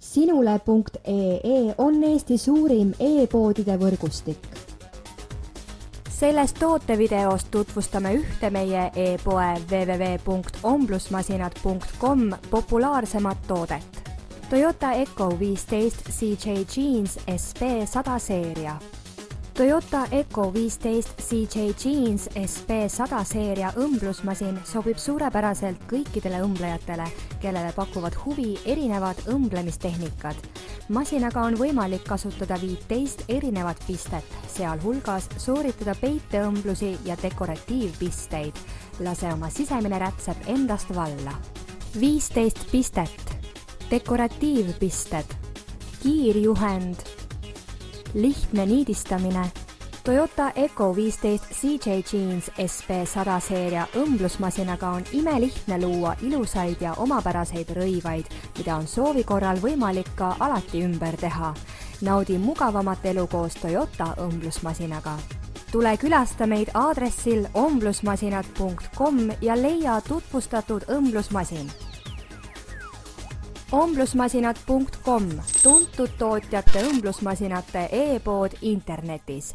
Sinule.ee on Eesti suurim e-poodide võrgustik. Selles tootevideos tutvustame ühte meie e-poe www.omblusmasinad.com populaarsemat toodet. Toyota Eco 15 CJ Jeans SP 100 seeria. Toyota Eco 15 CJ Jeans SP 100 seeria õmblusmasin sobib suurepäraselt kõikidele õmblejatele, kellele pakuvad huvi erinevad õmblemistehnikad. Masinaga on võimalik kasutada 15 erinevat pistet, sealhulgas sooritada peiteõmblusi ja dekoratiivpisteid. Lase oma sisemine rätsep endast valla. 15 pistet, dekoratiivpisted, kiirjuhend, lihtne niidistamine. Toyota Eco 15 CJ Jeans SP 100 seeria õmblusmasinaga on imelihtne luua ilusaid ja omapäraseid rõivaid, mida on soovi korral võimalik ka alati ümber teha. Naudi mugavamat elu koos Toyota õmblusmasinaga. Tule külasta meid aadressil omblusmasinad.com ja leia tutvustatud õmblusmasin. Omblusmasinad.com, tuntud tootjate õmblusmasinate e-pood internetis.